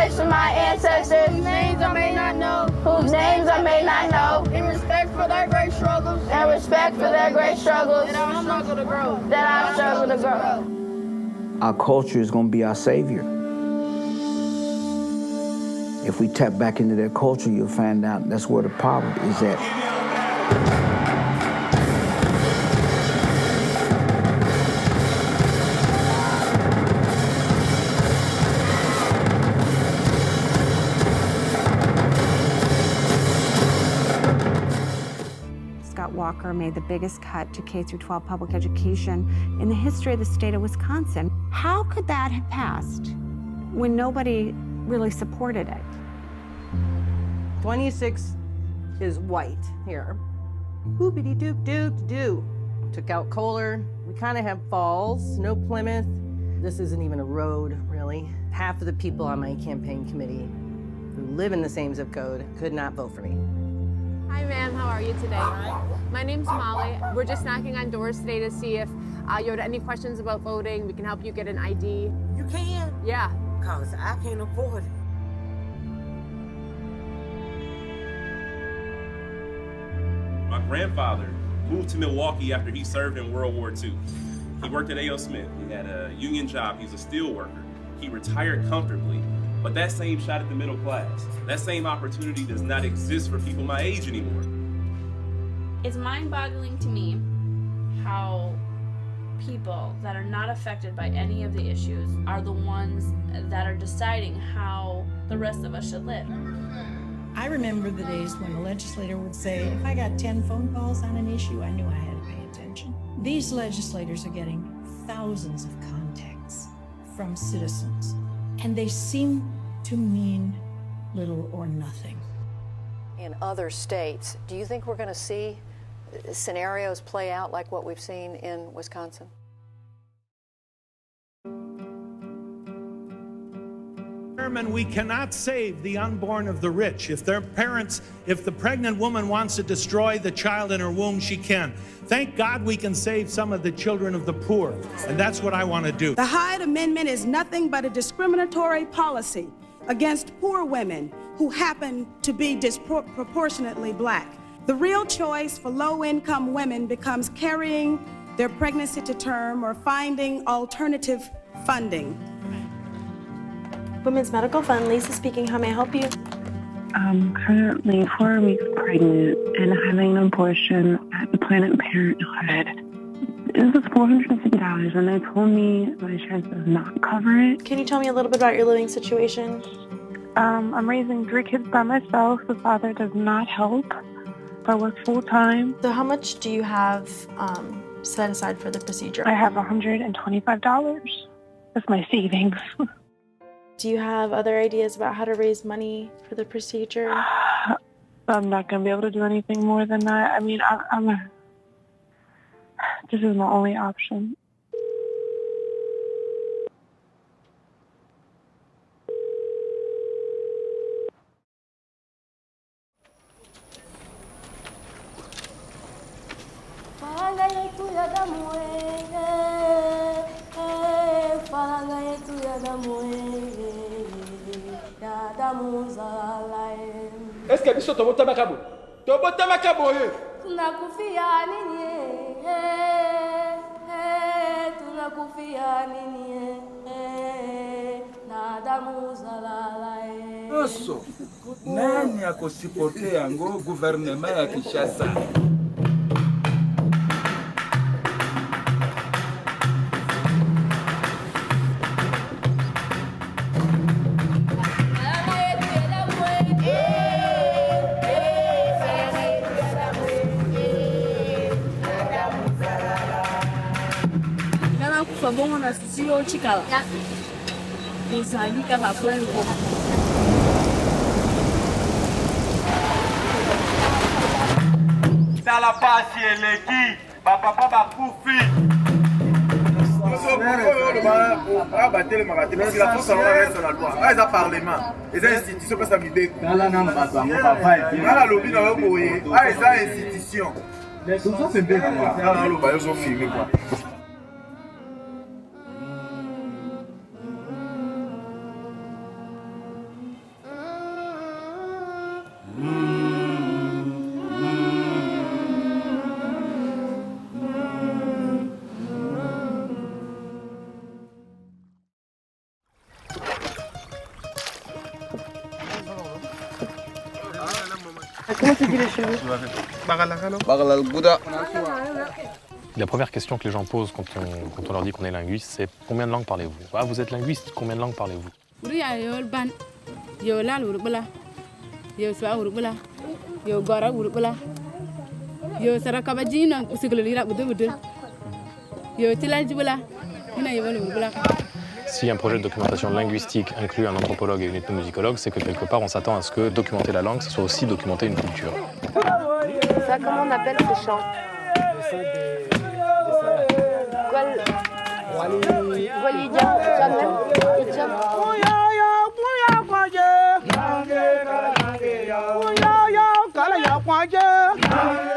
respect to my ancestors, whose names I may not know, whose names I may not know, in respect for their great struggles, and respect for their great struggles, that I struggle to grow. that I struggle to grow. Our culture is going to be our savior. If we tap back into their culture, you'll find out that's where the problem is at. Walker made the biggest cut to K-12 public education in the history of the state of Wisconsin. How could that have passed when nobody really supported it? 26 is white here. Whoopity-doop-doop-doo. Took out Kohler. We kind of have Falls, no Plymouth. This isn't even a road, really. Half of the people on my campaign committee who live in the same zip code could not vote for me. Hi, ma'am. How are you today? My name's Molly. We're just knocking on doors today to see if you have any questions about voting. We can help you get an ID. You can? Yeah. Because I can't afford it. My grandfather moved to Milwaukee after he served in World War II. He worked at A.O. Smith. He had a union job. He's a steel worker. He retired comfortably. But that same shot at the middle class, that same opportunity does not exist for people my age anymore. It's mind-boggling to me how people that are not affected by any of the issues are the ones that are deciding how the rest of us should live. I remember the days when a legislator would say, if I got 10 phone calls on an issue, I knew I had to pay attention. These legislators are getting thousands of contacts from citizens, and they seem to mean little or nothing. In other states, do you think we're going to see scenarios play out like what we've seen in Wisconsin? We cannot save the unborn of the rich. If their parents, if the pregnant woman wants to destroy the child in her womb, she can. Thank God we can save some of the children of the poor, and that's what I want to do. The Hyde Amendment is nothing but a discriminatory policy against poor women who happen to be disproportionately black. The real choice for low-income women becomes carrying their pregnancy to term or finding alternative funding. Women's Medical Fund, Lisa speaking. How may I help you? I'm currently 4 weeks pregnant and having an abortion at the Planned Parenthood. It was $450, and they told me my insurance does not cover it. Can you tell me a little bit about your living situation? I'm raising 3 kids by myself. The father does not help. I work full-time. So how much do you have set aside for the procedure? I have $125. That's my savings. Do you have other ideas about how to raise money for the procedure? I'm not going to be able to do anything more than that. I mean, this is my only option. Est-ce que biso tobo tamakabo? Tobo tamakabo ye. Tunakufia nini tunakufia nini na damu zalala Oso. Nani akosipote yango gouvernement ya Kinshasa? Bongo na sio chikala. Nizalika makwenu. Dans la pasi eleki, papa bakufi. La force reste dans la loi. Les parlement, les institutions peuvent s'habiller. Lobby dans les institutions. Les choses c'est bien. Ils ont filmé quoi. Comment tu dis les cheveux? La première question que les gens posent quand on leur dit qu'on est linguiste, c'est combien de langues parlez-vous? Ah, vous êtes linguiste, combien de langues parlez-vous? Si un projet de documentation linguistique inclut un anthropologue et une ethnomusicologue, c'est que quelque part on s'attend à ce que documenter la langue, ce soit aussi documenter une culture. Ça, comment on appelle ce chant?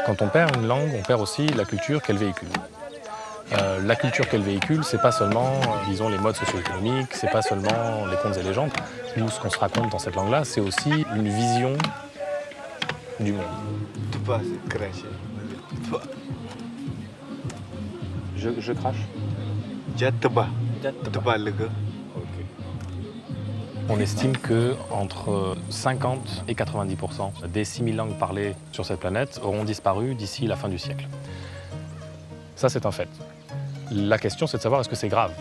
Quand on perd une langue, on perd aussi la culture qu'elle véhicule. La culture qu'elle véhicule, c'est pas seulement, disons, les modes socio-économiques, c'est pas seulement les contes et légendes. Nous, ce qu'on se raconte dans cette langue-là, c'est aussi une vision du monde. Je crache. On estime que entre 50 et 90% des 6000 langues parlées sur cette planète auront disparu d'ici la fin du siècle. Ça, c'est un fait. La question, c'est de savoir est-ce que c'est grave.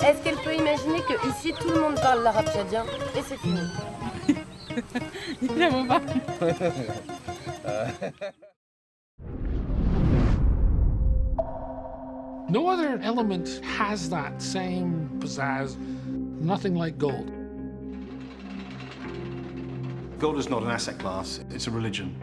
Est-ce qu'elle peut imaginer que ici tout le monde parle l'arabe tchadien et c'est fini? J'aime pas. No other element has that same pizzazz, nothing like gold. Gold is not an asset class, it's a religion.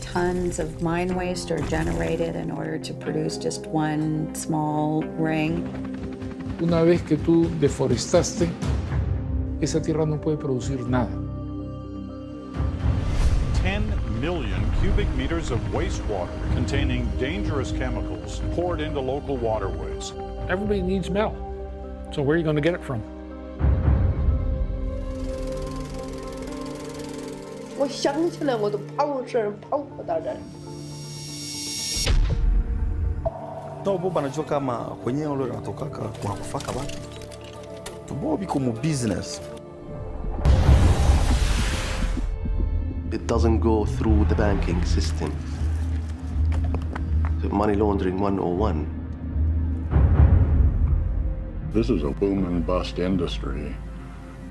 Tons of mine waste are generated in order to produce just one small ring. Una vez que tú deforestaste, esa tierra no puede producir nada. 10 million cubic meters of wastewater containing dangerous chemicals poured into local waterways. Everybody needs metal, so where are you going to get it from? Nabo banajua kama kwenye ule natokaka kuna kufaka watu. Tubo biko mu business. It doesn't go through the banking system. The money laundering 101. This is a boom and bust industry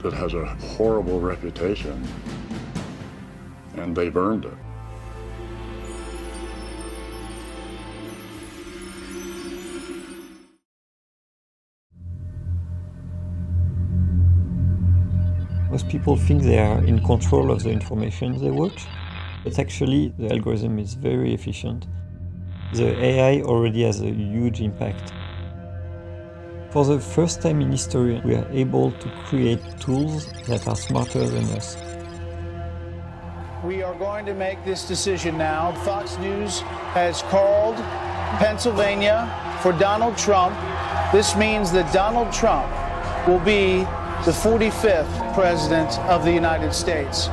that has a horrible reputation, and they've earned it. Most people think they are in control of the information they watch, but actually the algorithm is very efficient. The AI already has a huge impact. For the first time in history, we are able to create tools that are smarter than us. We are going to make this decision now. Fox News has called Pennsylvania for Donald Trump. This means that Donald Trump will be the 45th President of the United States.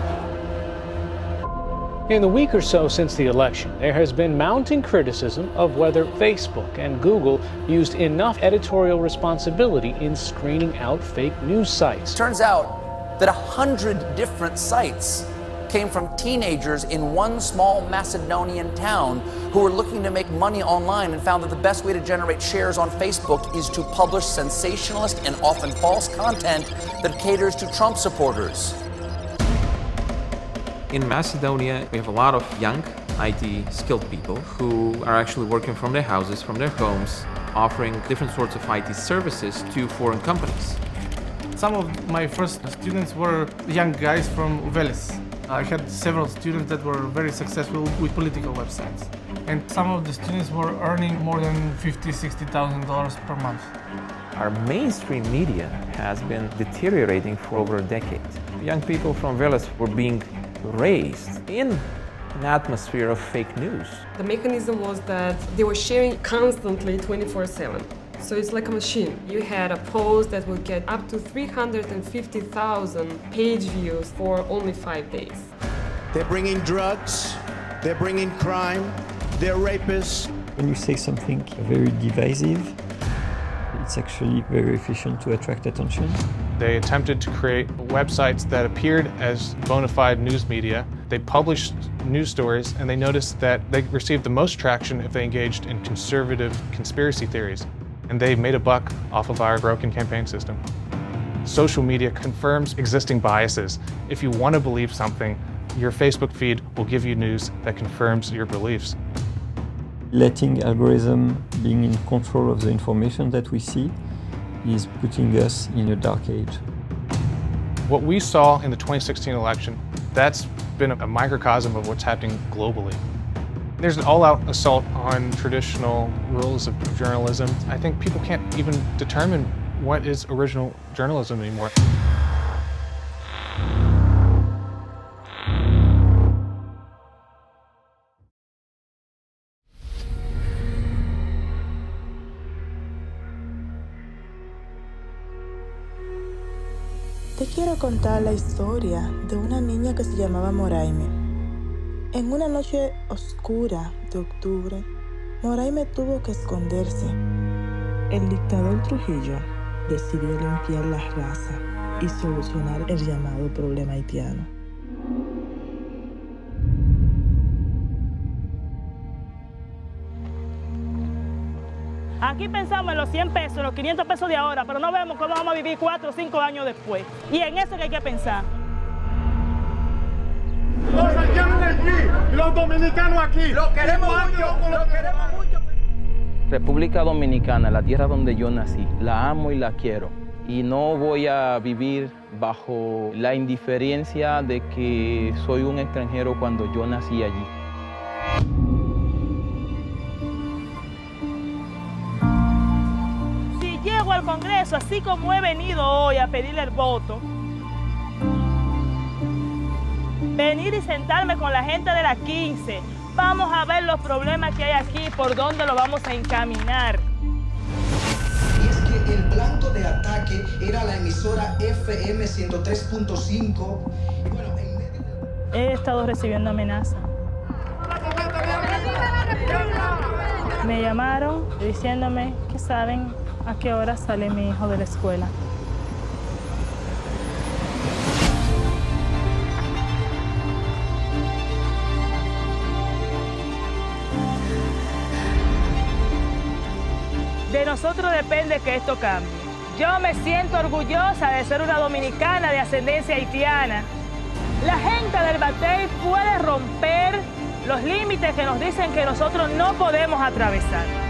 In the week or so since the election, there has been mounting criticism of whether Facebook and Google used enough editorial responsibility in screening out fake news sites. Turns out that 100 different sites came from teenagers in one small Macedonian town who were looking to make money online and found that the best way to generate shares on Facebook is to publish sensationalist and often false content that caters to Trump supporters. In Macedonia, we have a lot of young IT skilled people who are actually working from their houses, from their homes, offering different sorts of IT services to foreign companies. Some of my first students were young guys from Veles. I had several students that were very successful with political websites. And some of the students were earning more than $50,000, $60,000 per month. Our mainstream media has been deteriorating for over a decade. Young people from Veles were being raised in an atmosphere of fake news. The mechanism was that they were sharing constantly 24/7. So it's like a machine. You had a post that would get up to 350,000 page views for only 5 days. They're bringing drugs, they're bringing crime, they're rapists. When you say something very divisive, it's actually very efficient to attract attention. They attempted to create websites that appeared as bona fide news media. They published news stories, and they noticed that they received the most traction if they engaged in conservative conspiracy theories. And they made a buck off of our broken campaign system. Social media confirms existing biases. If you want to believe something, your Facebook feed will give you news that confirms your beliefs. Letting algorithm being in control of the information that we see is putting us in a dark age. What we saw in the 2016 election, that's been a microcosm of what's happening globally. There's an all-out assault on traditional rules of journalism. I think people can't even determine what is original journalism anymore. Te quiero contar la historia de una niña que se llamaba Moraime. En una noche oscura de octubre, Moraime tuvo que esconderse. El dictador Trujillo decidió limpiar la raza y solucionar el llamado problema haitiano. Aquí pensamos en los 100 pesos, los 500 pesos de ahora, pero no vemos cómo vamos a vivir 4 o 5 años después. Y en eso que hay que pensar. Los haitianos aquí, los dominicanos aquí. Lo queremos mucho, lo queremos mucho. República Dominicana, la tierra donde yo nací, la amo y la quiero. Y no voy a vivir bajo la indiferencia de que soy un extranjero cuando yo nací allí. Llego al Congreso, así como he venido hoy a pedirle el voto, venir y sentarme con la gente de la 15, vamos a ver los problemas que hay aquí, por dónde lo vamos a encaminar. Y es que el blanco de ataque era la emisora FM 103.5. Bueno, he estado recibiendo amenazas. Me llamaron diciéndome que saben a qué hora sale mi hijo de la escuela. De nosotros depende que esto cambie. Yo me siento orgullosa de ser una dominicana de ascendencia haitiana. La gente del Batey puede romper los límites que nos dicen que nosotros no podemos atravesar.